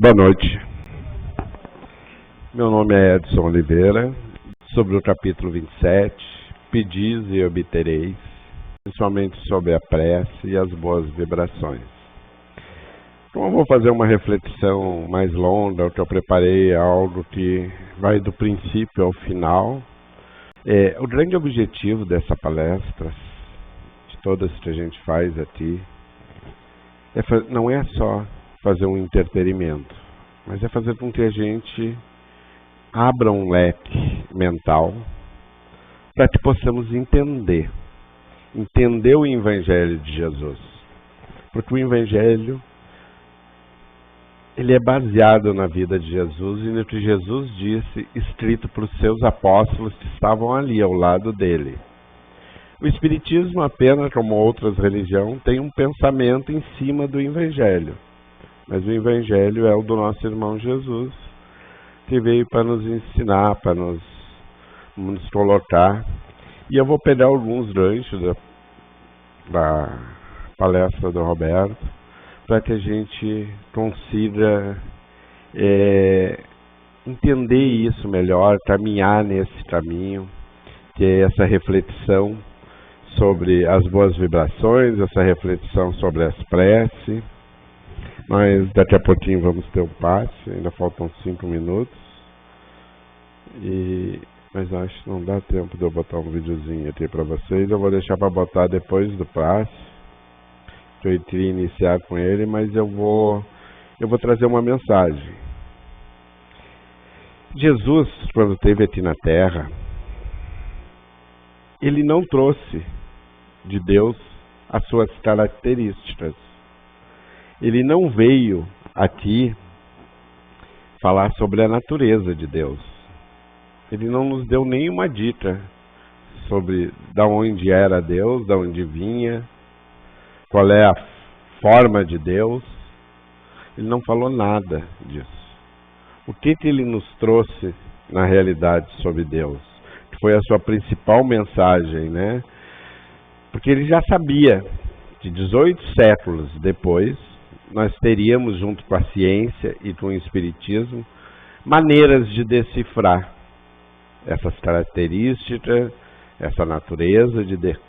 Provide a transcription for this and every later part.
Boa noite. Meu nome é Edson Oliveira. Sobre o capítulo 27, pedis e obtereis, principalmente sobre a prece e as boas vibrações. Então eu vou fazer uma reflexão mais longa, que eu preparei algo que vai do princípio ao final. O grande objetivo dessa palestra, de todas que a gente faz aqui, não é só fazer um entretenimento, mas é fazer com que a gente abra um leque mental para que possamos entender o Evangelho de Jesus. Porque o Evangelho, ele é baseado na vida de Jesus e no que Jesus disse, escrito para os seus apóstolos que estavam ali ao lado dele. O Espiritismo, apenas como outras religiões, tem um pensamento em cima do Evangelho. Mas o Evangelho é o do nosso irmão Jesus, que veio para nos ensinar, para nos colocar. E eu vou pegar alguns ganchos da palestra do Roberto, para que a gente consiga entender isso melhor, caminhar nesse caminho, que é essa reflexão sobre as boas vibrações, essa reflexão sobre as preces. Mas daqui a pouquinho vamos ter um passe, ainda faltam 5 minutos. Mas acho que não dá tempo de eu botar um videozinho aqui para vocês. Eu vou deixar para botar depois do passe, que eu queria iniciar com ele, mas eu vou trazer uma mensagem. Jesus, quando esteve aqui na Terra, ele não trouxe de Deus as suas características. Ele não veio aqui falar sobre a natureza de Deus. Ele não nos deu nenhuma dica sobre de onde era Deus, de onde vinha, qual é a forma de Deus. Ele não falou nada disso. O que ele nos trouxe na realidade sobre Deus? Que foi a sua principal mensagem, né? Porque ele já sabia que 18 séculos depois nós teríamos, junto com a ciência e com o Espiritismo, maneiras de decifrar essas características, essa natureza de Deus.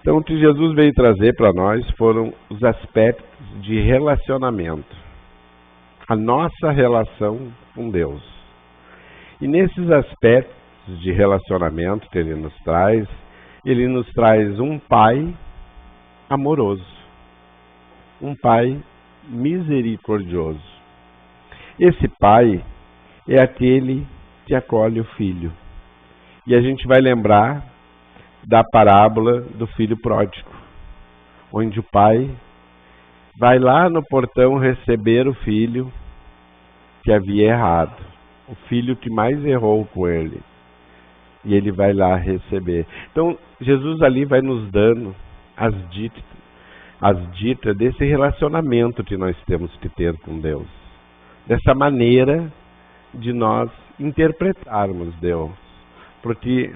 Então, o que Jesus veio trazer para nós foram os aspectos de relacionamento, a nossa relação com Deus. E nesses aspectos de relacionamento que ele nos traz um Pai amoroso, um Pai misericordioso. Esse Pai é aquele que acolhe o Filho. E a gente vai lembrar da parábola do filho pródigo, onde o pai vai lá no portão receber o filho que havia errado, o filho que mais errou com ele. E ele vai lá receber. Então, Jesus ali vai nos dando as dicas desse relacionamento que nós temos que ter com Deus. Dessa maneira de nós interpretarmos Deus. Porque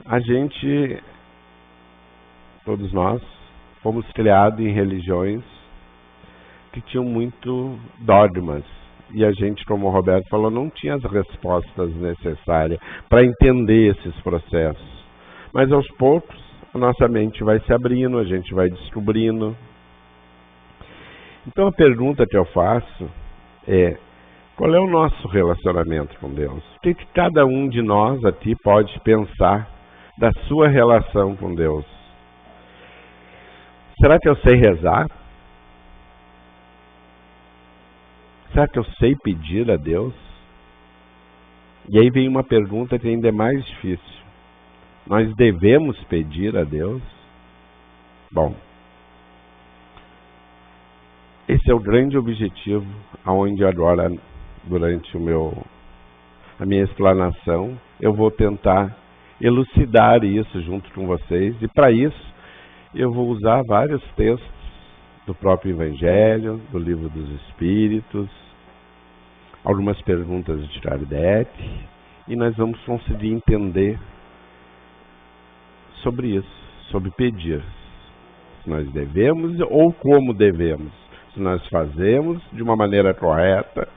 a gente, todos nós, fomos criados em religiões que tinham muito dogmas. E a gente, como o Roberto falou, não tinha as respostas necessárias para entender esses processos. Mas aos poucos, a nossa mente vai se abrindo, a gente vai descobrindo. Então a pergunta que eu faço é: qual é o nosso relacionamento com Deus? O que cada um de nós aqui pode pensar da sua relação com Deus? Será que eu sei rezar? Será que eu sei pedir a Deus? E aí vem uma pergunta que ainda é mais difícil. Nós devemos pedir a Deus? Bom, esse é o grande objetivo, aonde agora, durante a minha explanação, eu vou tentar elucidar isso junto com vocês. E para isso, eu vou usar vários textos do próprio Evangelho, do Livro dos Espíritos, algumas perguntas de Kardec, e nós vamos conseguir entender sobre isso, sobre pedir. Se nós devemos ou como devemos. se nós fazemos de uma maneira correta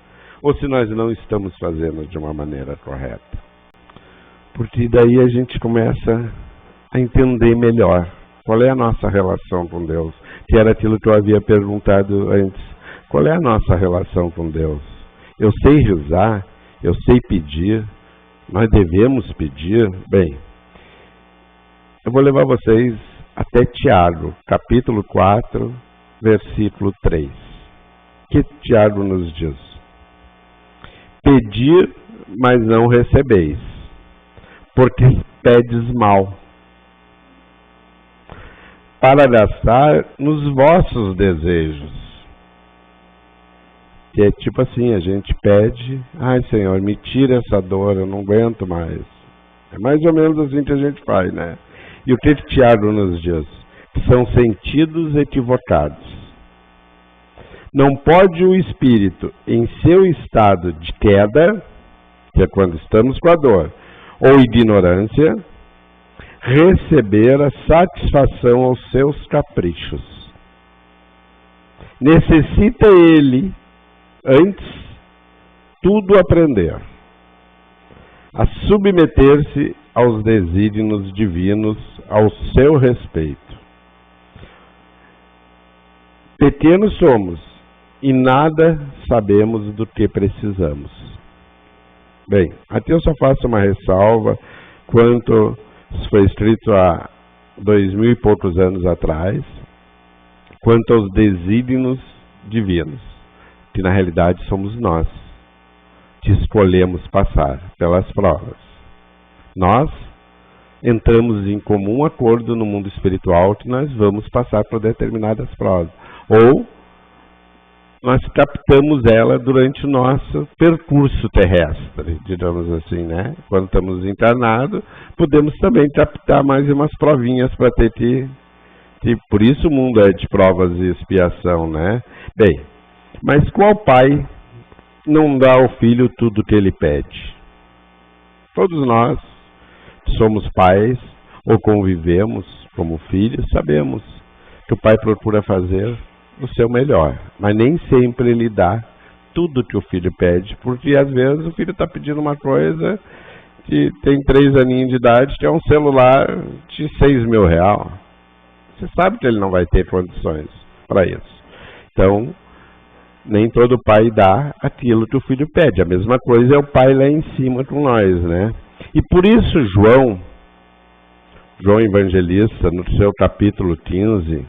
ou se nós não estamos fazendo de uma maneira correta. Porque daí a gente começa a entender melhor qual é a nossa relação com Deus, que era aquilo que eu havia perguntado antes. Qual é a nossa relação com Deus? Eu sei rezar, eu sei pedir, nós devemos pedir. Bem, eu vou levar vocês até Tiago, capítulo 4, versículo 3. Que Tiago nos diz? Pedir, mas não recebeis, porque pedes mal, para gastar nos vossos desejos. Que é tipo assim, a gente pede, ai Senhor, me tira essa dor, eu não aguento mais. É mais ou menos assim que a gente faz, né? E o que Tiago nos diz? Que são sentidos equivocados. Não pode o espírito, em seu estado de queda, que é quando estamos com a dor, ou ignorância, receber a satisfação aos seus caprichos. Necessita ele, antes, tudo aprender, a submeter-se aos desígnios divinos ao seu respeito. Pequenos somos e nada sabemos do que precisamos. Bem, aqui eu só faço uma ressalva quanto isso foi escrito há 2000 e poucos anos atrás, quanto aos desígnios divinos, que na realidade somos nós que escolhemos passar pelas provas. Nós entramos em comum acordo no mundo espiritual que nós vamos passar por determinadas provas. Ou nós captamos ela durante o nosso percurso terrestre, digamos assim, né? Quando estamos encarnados, podemos também captar mais umas provinhas para ter que... Por isso o mundo é de provas e expiação, né? Bem, mas qual pai não dá ao filho tudo o que ele pede? Todos nós que somos pais ou convivemos como filhos, sabemos que o pai procura fazer o seu melhor, mas nem sempre ele dá tudo que o filho pede, porque às vezes o filho está pedindo uma coisa que tem 3 aninhos de idade, que é um celular de R$6.000. Você sabe que ele não vai ter condições para isso. Então, nem todo pai dá aquilo que o filho pede. A mesma coisa é o pai lá em cima com nós, né? E por isso João Evangelista, no seu capítulo 15,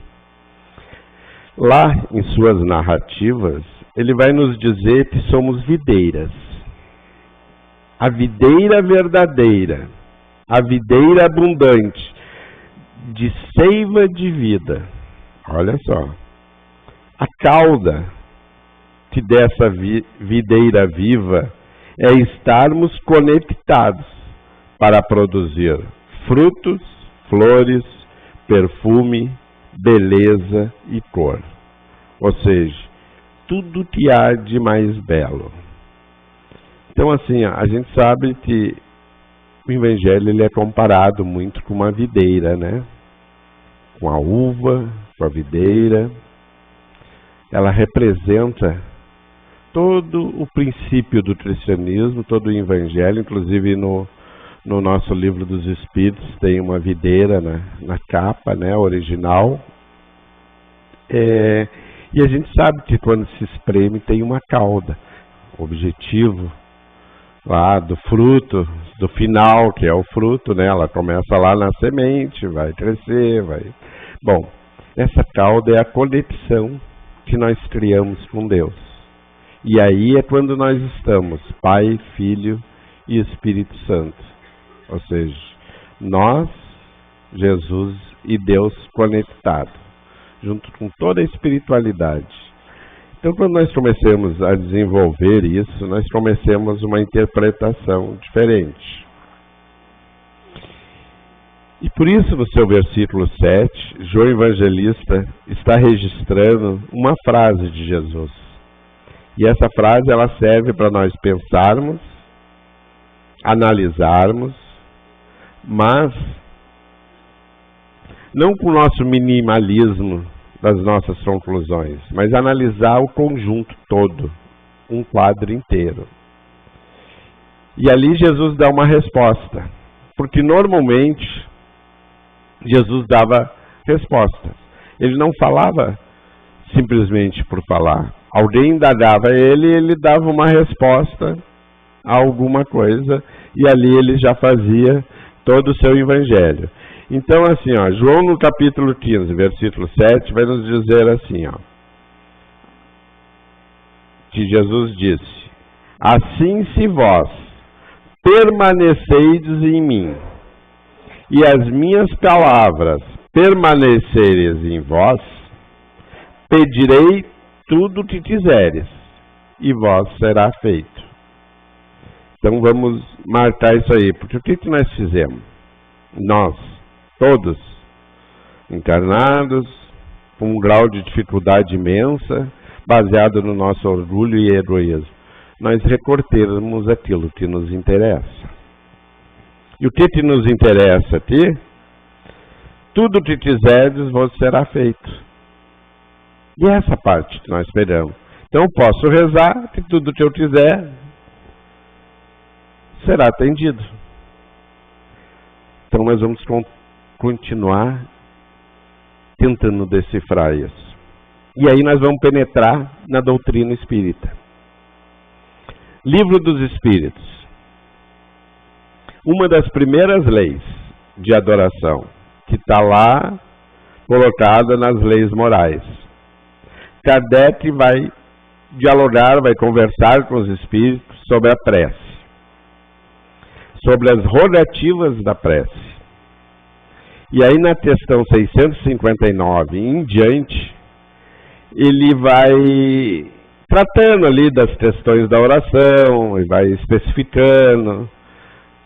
lá em suas narrativas, ele vai nos dizer que somos videiras. A videira verdadeira, a videira abundante, de seiva de vida. Olha só. A cauda que dessa videira viva é estarmos conectados para produzir frutos, flores, perfume, beleza e cor. Ou seja, tudo que há de mais belo. Então assim, a gente sabe que o Evangelho ele é comparado muito com uma videira, né? Com a uva, com a videira. Ela representa todo o princípio do cristianismo, todo o Evangelho, inclusive no nosso livro dos Espíritos tem uma videira na capa, né, original. E a gente sabe que quando se espreme tem uma cauda. O objetivo lá do fruto, do final, que é o fruto, né? Ela começa lá na semente, vai crescer, vai... Bom, essa cauda é a conexão que nós criamos com Deus. E aí é quando nós estamos, Pai, Filho e Espírito Santo. Ou seja, nós, Jesus e Deus conectados, junto com toda a espiritualidade. Então, quando nós comecemos a desenvolver isso, nós comecemos uma interpretação diferente. E por isso, no seu versículo 7, João Evangelista está registrando uma frase de Jesus. E essa frase ela serve para nós pensarmos, analisarmos, mas não com o nosso minimalismo das nossas conclusões, mas analisar o conjunto todo, um quadro inteiro. E ali Jesus dá uma resposta, porque normalmente Jesus dava respostas. Ele não falava simplesmente por falar. Alguém indagava ele dava uma resposta a alguma coisa, e ali ele já fazia todo o seu evangelho. Então, assim, ó, João no capítulo 15, versículo 7, vai nos dizer assim, ó, que Jesus disse: assim, se vós permaneceis em mim, e as minhas palavras permaneceres em vós, pedirei tudo o que quiseres, e vós será feito. Então vamos marcar isso aí, porque o que nós fizemos? Nós, todos, encarnados, com um grau de dificuldade imensa, baseado no nosso orgulho e egoísmo, nós recortemos aquilo que nos interessa. E o que nos interessa aqui? Tudo o que quiseres vos será feito. E essa parte que nós esperamos. Então eu posso rezar que tudo que eu quiser será atendido. Então nós vamos continuar tentando decifrar isso. E aí nós vamos penetrar na doutrina espírita. Livro dos Espíritos. Uma das primeiras leis de adoração, que está lá colocada nas leis morais. Kardec vai dialogar, vai conversar com os espíritos sobre a prece, sobre as rogativas da prece. E aí na questão 659 em diante, ele vai tratando ali das questões da oração, e vai especificando,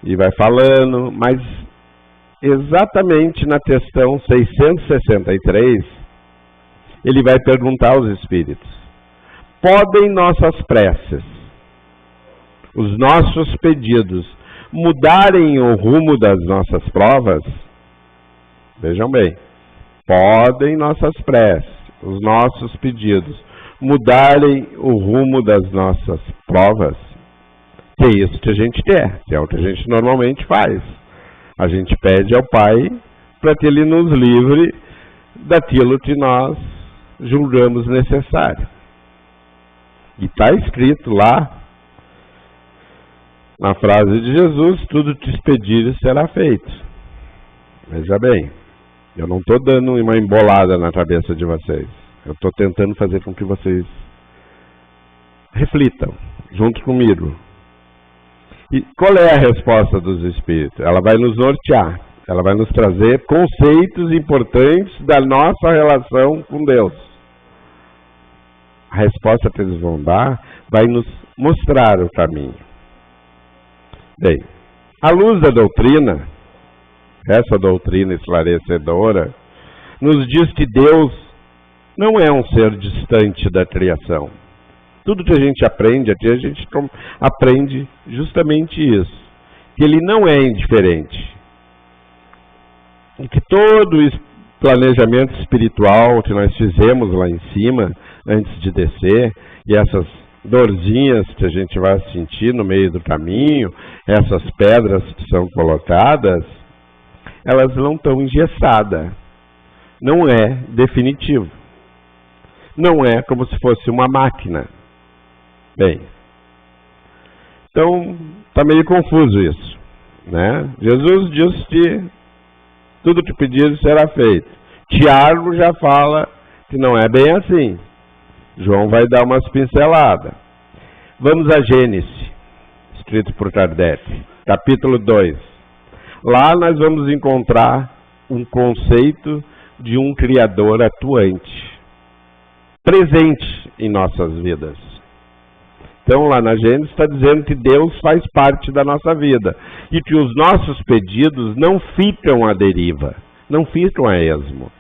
e vai falando, mas exatamente na questão 663, ele vai perguntar aos espíritos: podem nossas preces, os nossos pedidos, mudarem o rumo das nossas provas? Vejam bem, podem nossas preces, os nossos pedidos, mudarem o rumo das nossas provas? Que é isso que a gente quer, que é o que a gente normalmente faz. A gente pede ao Pai para que Ele nos livre daquilo que nós julgamos necessário. E está escrito lá, na frase de Jesus: tudo que te pedires será feito. Veja bem, eu não estou dando uma embolada na cabeça de vocês. Eu estou tentando fazer com que vocês reflitam junto comigo. E qual é a resposta dos Espíritos? Ela vai nos nortear, ela vai nos trazer conceitos importantes da nossa relação com Deus. A resposta que eles vão dar vai nos mostrar o caminho. Bem, à luz da doutrina, essa doutrina esclarecedora, nos diz que Deus não é um ser distante da criação. Tudo que a gente aprende aqui, a gente aprende justamente isso, que Ele não é indiferente. E que todo o planejamento espiritual que nós fizemos lá em cima, antes de descer, e essas dorzinhas que a gente vai sentir no meio do caminho, essas pedras que são colocadas, elas não estão engessadas. Não é definitivo. Não é como se fosse uma máquina. Bem, então está meio confuso isso, né? Jesus diz que tudo que pedir será feito. Tiago já fala que não é bem assim. João vai dar umas pinceladas. Vamos a Gênesis, escrito por Kardec, capítulo 2. Lá nós vamos encontrar um conceito de um Criador atuante, presente em nossas vidas. Então lá na Gênesis está dizendo que Deus faz parte da nossa vida e que os nossos pedidos não ficam à deriva, não ficam a esmo.